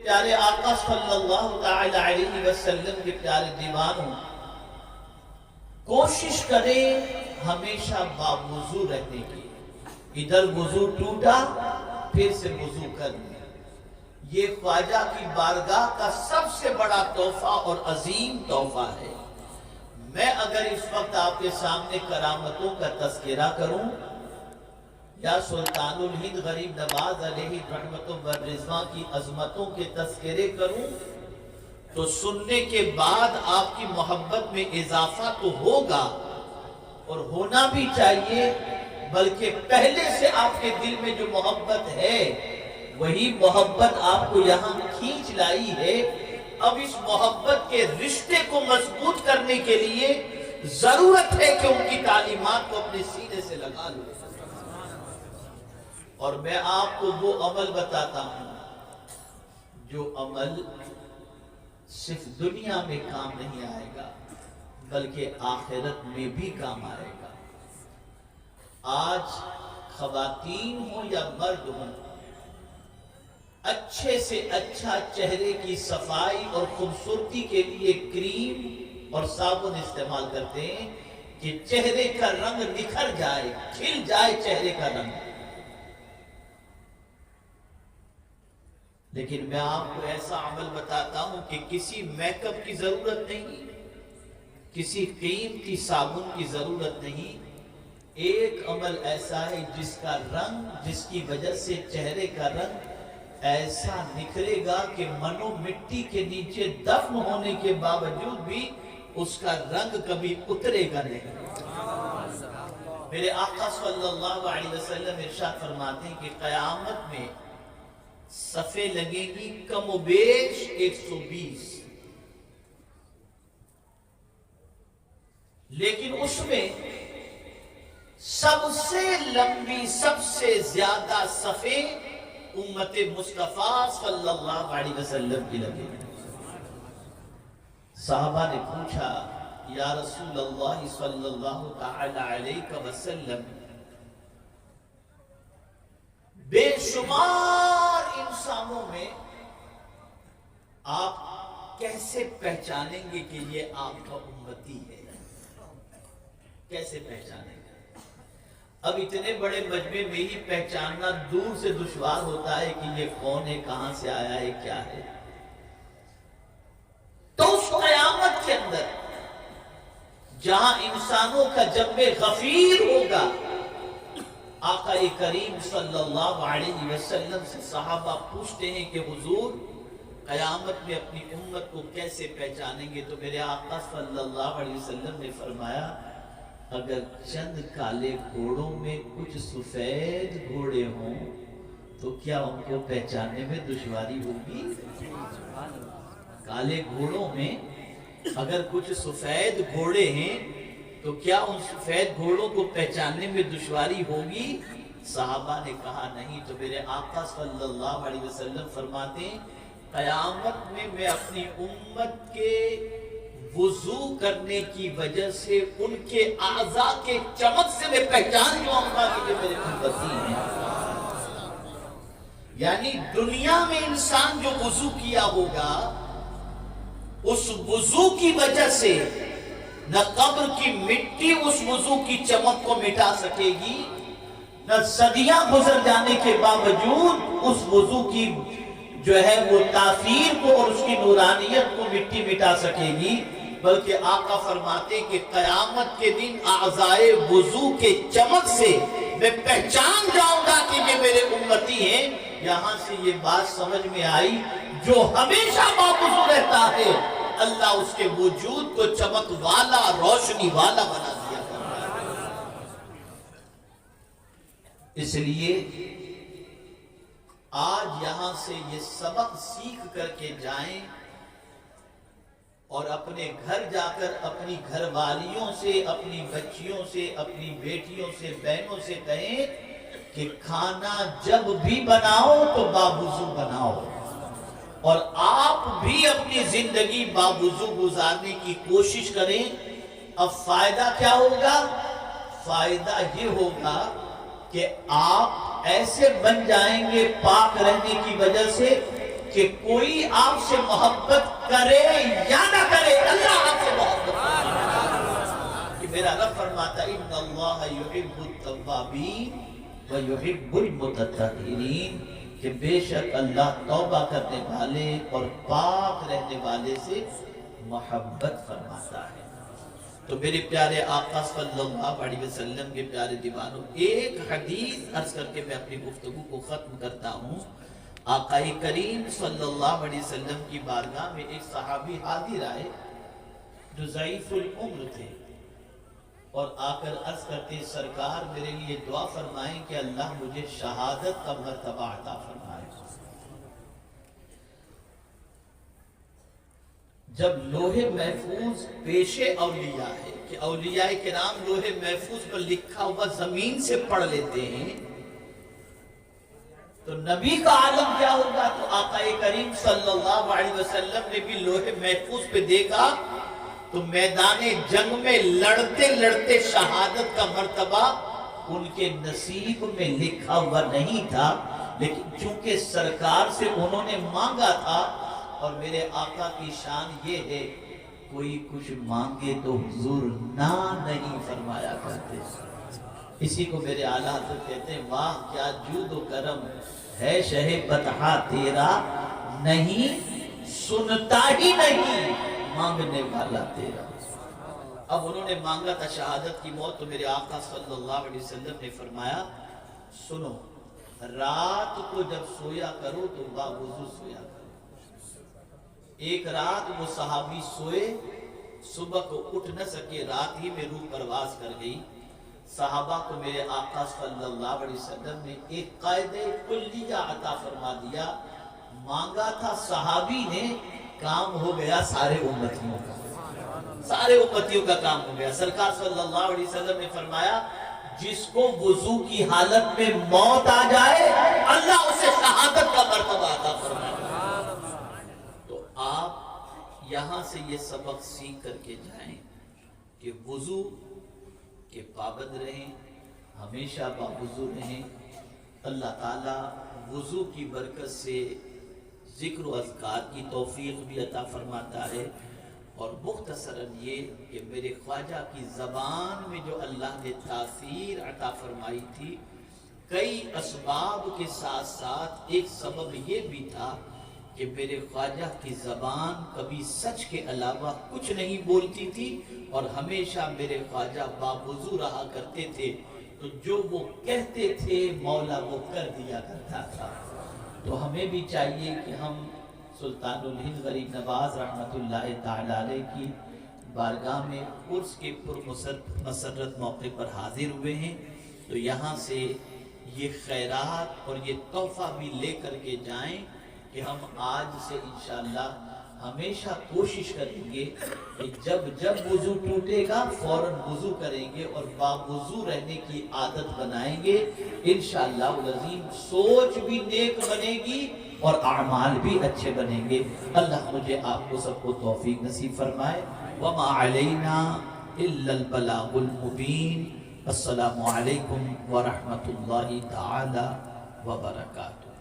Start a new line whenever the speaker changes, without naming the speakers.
پیارے آقا صلی اللہ تعالی علیہ وسلم کے پیارے دیوانوں، کوشش کریں ہمیشہ باوضو رہنے کی۔ ادھر وضو ٹوٹا پھر سے وضو کر لیا۔ یہ خواجہ کی بارگاہ کا سب سے بڑا تحفہ اور عظیم تحفہ ہے۔ میں اگر اس وقت آپ کے سامنے کرامتوں کا تذکرہ کروں یا سلطان الہند غریب نواز علیہ رحمت و رضوان کی عظمتوں کے تذکرے کروں تو سننے کے بعد آپ کی محبت میں اضافہ تو ہوگا اور ہونا بھی چاہیے، بلکہ پہلے سے آپ کے دل میں جو محبت ہے وہی محبت آپ کو یہاں کھینچ لائی ہے۔ اب اس محبت کے رشتے کو مضبوط کرنے کے لیے ضرورت ہے کہ ان کی تعلیمات کو اپنے سینے سے لگا لو۔ اور میں آپ کو وہ عمل بتاتا ہوں جو عمل صرف دنیا میں کام نہیں آئے گا بلکہ آخرت میں بھی کام آئے گا۔ آج خواتین ہوں یا مرد ہوں، اچھے سے اچھا چہرے کی صفائی اور خوبصورتی کے لیے کریم اور صابن استعمال کرتے ہیں کہ چہرے کا رنگ نکھر جائے، کھل جائے چہرے کا رنگ۔ لیکن میں آپ کو ایسا عمل بتاتا ہوں کہ کسی میک اپ کی ضرورت نہیں، کسی قیمتی صابن کی ضرورت نہیں۔ ایک عمل ایسا ہے جس کا رنگ، جس کی وجہ سے چہرے کا رنگ ایسا نکھرے گا کہ منو مٹی کے نیچے دفن ہونے کے باوجود بھی اس کا رنگ کبھی اترے گا نہیں۔ میرے آقا صلی اللہ علیہ وسلم ارشاد فرماتے ہیں کہ قیامت میں صفیں لگیں گی کم و بیش 120، لیکن اس میں سب سے لمبی، سب سے زیادہ صفیں امت مصطفیٰ صلی اللہ علیہ وسلم کی لگیں گی۔ صحابہ نے پوچھا یا رسول اللہ صلی اللہ تعالی علیہ وسلم، بے شمار انسانوں میں آپ کیسے پہچانیں گے کہ یہ آپ کا امتی ہے؟ کیسے پہچانیں گے؟ اب اتنے بڑے مجمع میں ہی پہچاننا دور سے دشوار ہوتا ہے کہ یہ کون ہے، کہاں سے آیا ہے، کیا ہے۔ تو اس قیامت کے اندر جہاں انسانوں کا جنب غفیر ہوگا، آقا کریم صلی اللہ علیہ وسلم سے صحابہ پوچھتے ہیں کہ حضور قیامت میں اپنی امت کو کیسے پہچانیں گے؟ تو میرے آقا صلی اللہ علیہ وسلم نے فرمایا اگر چند کالے گھوڑوں میں کچھ سفید گھوڑے ہوں تو کیا ان کو پہچاننے میں دشواری ہوگی؟ کالے گھوڑوں میں اگر کچھ سفید گھوڑے ہیں تو کیا ان سفید گھوڑوں کو پہچاننے میں دشواری ہوگی؟ صحابہ نے کہا نہیں۔ تو میرے آقا صلی اللہ علیہ وسلم فرماتے ہیں قیامت میں اپنی امت کے وضو کرنے کی وجہ سے ان کے اعضاء کے چمک سے میں پہچان جاؤں گا کہ یہ میرے امتی ہیں۔ یعنی دنیا میں انسان جو وضو کیا ہوگا اس وضو کی وجہ سے نہ قبر کی مٹی اس وضو کی چمک کو مٹا سکے گی، نہ صدیاں گزر جانے کے باوجود اس وضو کی جو ہے وہ تاثیر کو اور اس کی نورانیت کو مٹی مٹا سکے گی، بلکہ آقا فرماتے کہ قیامت کے دن اعضائے وضو کے چمک سے میں پہچان جاؤں گا کہ یہ میرے امتی ہیں۔ یہاں سے یہ بات سمجھ میں آئی جو ہمیشہ باوضو رہتا ہے اللہ اس کے وجود کو چمک والا، روشنی والا بنا دیا کرتا ہے۔ اس لیے آج یہاں سے یہ سبق سیکھ کر کے جائیں اور اپنے گھر جا کر اپنی گھر والیوں سے، اپنی بچیوں سے، اپنی بیٹیوں سے، بہنوں سے کہیں کہ کھانا جب بھی بناؤ تو باوضو بناؤ، اور آپ بھی اپنی زندگی باوضو گزارنے کی کوشش کریں۔ اب فائدہ کیا ہوگا؟ فائدہ یہ ہوگا کہ آپ ایسے بن جائیں گے پاک رہنے کی وجہ سے کہ کوئی آپ سے محبت کرے یا نہ کرے، اللہ آپ سے محبت کرے. کہ میرا رب فرماتا ہے ان اللہ یحب التوابین ویحب المتطہرین، کہ بے شک اللہ توبہ کرنے والے اور پاک رہنے والے سے محبت فرماتا ہے. تو میرے پیارے آقا صلی اللہ علیہ وسلم کے پیارے دیوانوں، ایک حدیث عرض کر کے میں اپنی گفتگو کو ختم کرتا ہوں. آقا کریم صلی اللہ علیہ وسلم کی بارگاہ میں ایک صحابی حاضر آئے جو ضعیف العمر تھے، اور آ کر عرض کرتے سرکار میرے لیے دعا فرمائیں کہ اللہ مجھے شہادت کا مرتبہ عطا فرمائے. جب لوح محفوظ پیشے اولیاء ہے کہ اولیاء کرام لوح محفوظ پر لکھا ہوا زمین سے پڑھ لیتے ہیں، تو نبی کا عالم کیا ہوگا؟ تو آقا کریم صلی اللہ علیہ وسلم نے بھی لوح محفوظ پہ دیکھا تو میدان جنگ میں لڑتے لڑتے شہادت کا مرتبہ ان کے نصیب میں لکھا ہوا نہیں تھا، لیکن چونکہ سرکار سے انہوں نے مانگا تھا. اور میرے آقا کی شان یہ ہے، کوئی کچھ مانگے تو حضور نہ نہیں فرمایا کرتے. اسی کو میرے اعلیٰ حضرت کہتے ہیں واہ کیا جود و کرم ہے شہ بطحا تیرا، نہیں سنتا ہی نہیں مانگنے والا تیرا. اب انہوں نے مانگا تھا شہادت کی موت، تو میرے آقا صلی اللہ علیہ وسلم نے فرمایا سنو، رات کو جب سویا کرو تو باوضو سویا کرو. ایک رات وہ صحابی سوئے، صبح کو اٹھ نہ سکے، رات ہی میں روح پرواز کر گئی. صحابہ کو میرے آقا صلی اللہ علیہ وسلم نے ایک قاعدہ کلیہ عطا فرما دیا. مانگا تھا صحابی نے، کام ہو گیا سارے امتیوں کا، سارے امتیوں کا کام ہو گیا. سرکار صلی اللہ علیہ وسلم نے فرمایا جس کو وضو کی حالت میں موت آ جائے اللہ اسے شہادت کا مرتبہ عطا فرمائے. آپ یہاں سے یہ سبق سیکھ کر کے جائیں کہ وضو کے پابند رہیں، ہمیشہ باوضو رہیں. اللہ تعالیٰ وضو کی برکت سے ذکر و اذکار کی توفیق بھی عطا فرماتا ہے. اور مختصراً یہ کہ میرے خواجہ کی زبان میں جو اللہ نے تاثیر عطا فرمائی تھی، کئی اسباب کے ساتھ ساتھ ایک سبب یہ بھی تھا کہ میرے خواجہ کی زبان کبھی سچ کے علاوہ کچھ نہیں بولتی تھی، اور ہمیشہ میرے خواجہ باوضو رہا کرتے تھے. تو جو وہ کہتے تھے مولا وہ کر دیا کرتا تھا. تو ہمیں بھی چاہیے کہ ہم سلطان الہند غریب نواز رحمت اللہ تعالی علیہ کی بارگاہ میں عرس کے مسرت موقع پر حاضر ہوئے ہیں، تو یہاں سے یہ خیرات اور یہ تحفہ بھی لے کر کے جائیں کہ ہم آج سے انشاءاللہ ہمیشہ کوشش کریں گے کہ جب جب وضو ٹوٹے گا فوراً وضو کریں گے اور باوضو رہنے کی عادت بنائیں گے. انشاءاللہ العظیم سوچ بھی نیک بنے گی اور اعمال بھی اچھے بنیں گے. اللہ مجھے آپ کو سب کو توفیق نصیب فرمائے. وما علینا الا البلاغ المبین. السلام علیکم ورحمۃ اللہ تعالی وبرکاتہ.